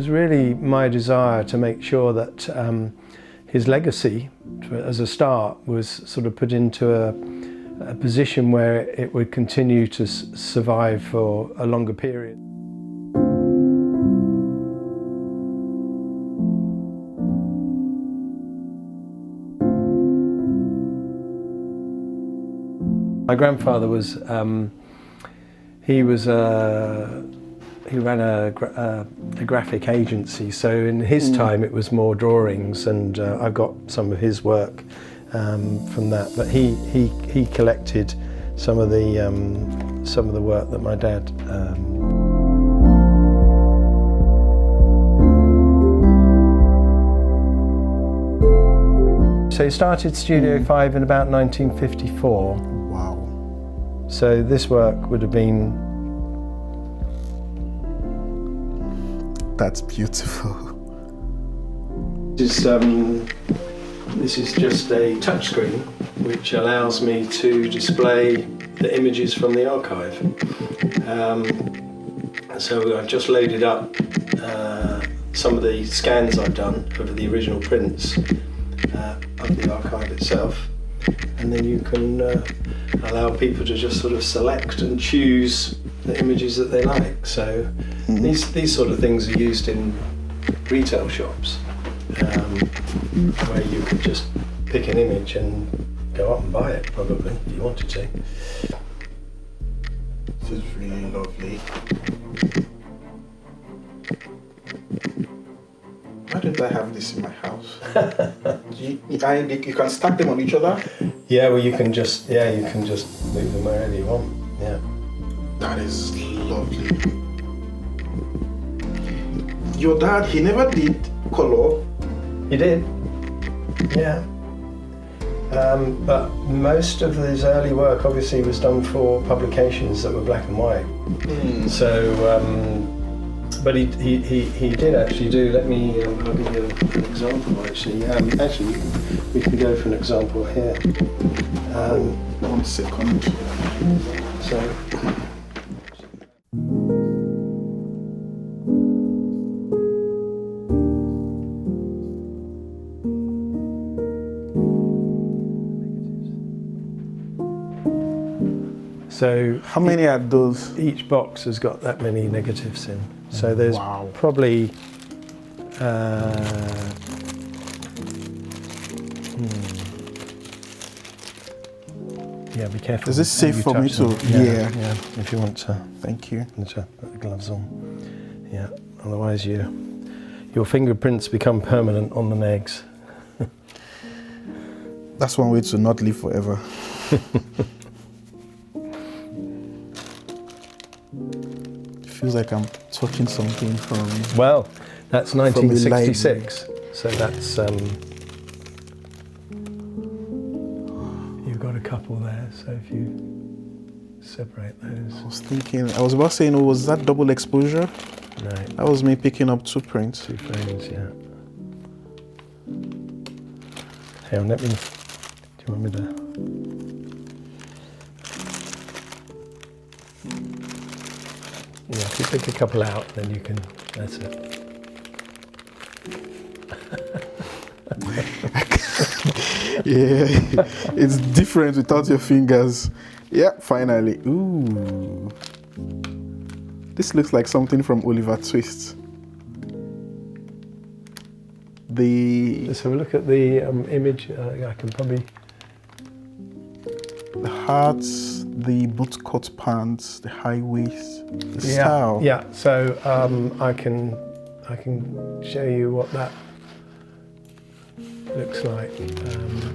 was really my desire to make sure that his legacy, as a start, was sort of put into a position where it would continue to survive for a longer period. My grandfather was, he ran a graphic agency, so in his time it was more drawings, and I've got some of his work from that. But he collected some of the work that my dad. So he started Studio 5 in about 1954. Wow. So this work would have been. That's beautiful. This is just a touchscreen which allows me to display the images from the archive. So I've just loaded up some of the scans I've done of the original prints of the archive itself, and then you can allow people to just sort of select and choose the images that they like. So these sort of things are used in retail shops, where you could just pick an image and go up and buy it, probably, if you wanted to. This is really lovely. Why don't I have this in my house? you can stack them on each other? Yeah, well, you can just move them wherever you want. Yeah. That is lovely. Your dad, he never did color. He did, yeah. But most of his early work obviously was done for publications that were black and white. So, but he did actually do. Let me. I'll give you an example. Actually, we can go for an example here. 1 second. So. So how many are those? Each box has got that many negatives in. So there's probably yeah, be careful. Is this safe for me to? Yeah, if you want to. Thank you. Put the gloves on. Yeah, otherwise your fingerprints become permanent on the negs. That's one way to not live forever. Feels like I'm touching something from. Well, that's 1966. So that's you've got a couple there. So if you separate those. I was about saying, was that double exposure? No. That was me picking up 2 prints. 2 frames, yeah. Hang on, do you want me to? Yeah, if you pick a couple out, then you can, that's it. Yeah, it's different without your fingers. Yeah, finally. Ooh. This looks like something from Oliver Twist. Let's have a look at the image. I can probably... The hearts, the bootcut pants, the high waist, the style. Yeah, so I can show you what that looks like.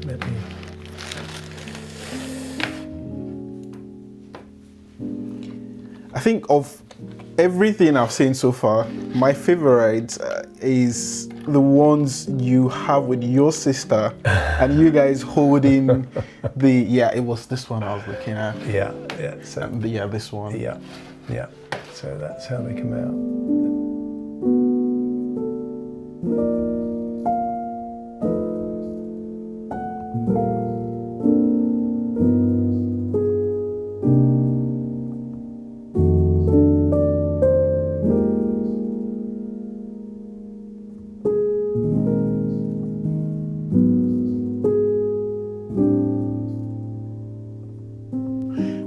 Let me... I think of everything I've seen so far, my favorite is the ones you have with your sister and you guys holding it was this one I was looking at. Yeah. So this one. Yeah. So that's how they come out.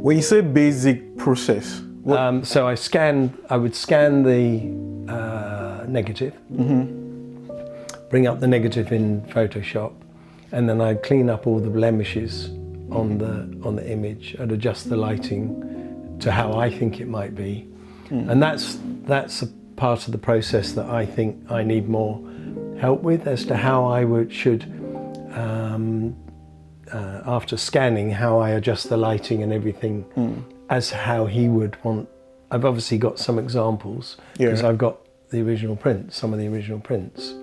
When you say basic process, what? So I would scan the negative, bring up the negative in Photoshop, and then I'd clean up all the blemishes on the image. I'd adjust the lighting to how I think it might be, and that's a part of the process that I think I need more help with, as to how I should after scanning, how I adjust the lighting and everything as how he would want. I've obviously got some examples because I've got the original prints, some of the original prints.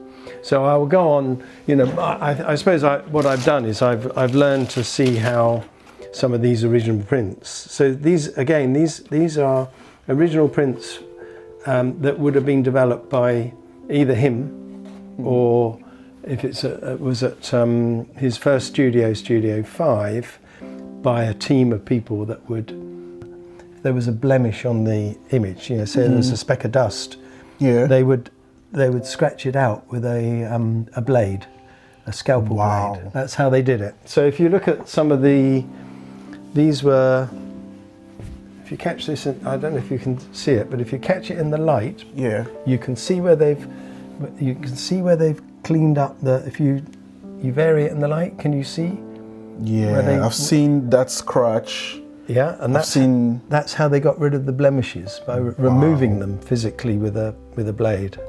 So I will go on, I suppose what I've done is I've learned to see how some of these original prints. So these are original prints that would have been developed by either him or if it was at his first Studio 5, by a team of people that would, if there was a blemish on the image, say there was a speck of dust, they would scratch it out with a blade, a scalpel blade. That's how they did it. So if you look at some of these were, if you catch this, I don't know if you can see it, but if you catch it in the light, you can see where they've cleaned up if you vary it in the light, can you see? I've seen that scratch. Yeah, and that's how they got rid of the blemishes, by removing them physically with a blade.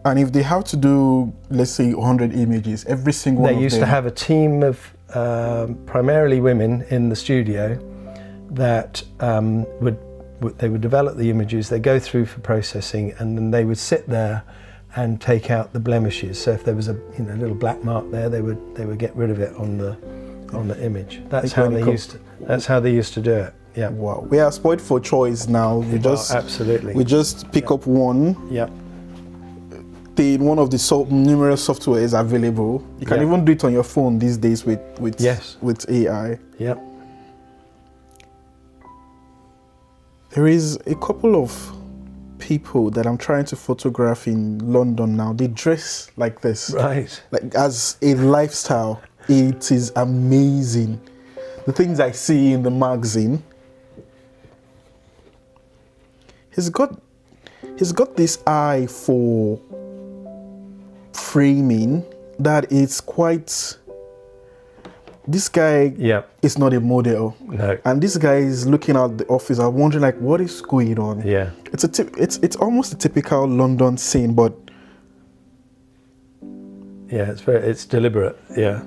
And if they have to do, let's say, 100 images, every single one of them... They used to have a team of primarily women in the studio that they would develop the images, they go through for processing, and then they would sit there and take out the blemishes. So if there was a little black mark there, they would get rid of it on the image. That's how they used to do it. Yeah. Wow. We are spoiled for choice now. Absolutely. We just pick up one. Yeah. One of the numerous softwares available. You can even do it on your phone these days with AI. Yep. There is a couple of people that I'm trying to photograph in London now. They dress like this, right? Like as a lifestyle. It is amazing. The things I see in the magazine. He's got this eye for framing that it's quite. This guy is not a model. No. And this guy is looking at the office. I'm wondering, like, what is going on? Yeah. It's almost a typical London scene, but yeah, it's deliberate. Yeah.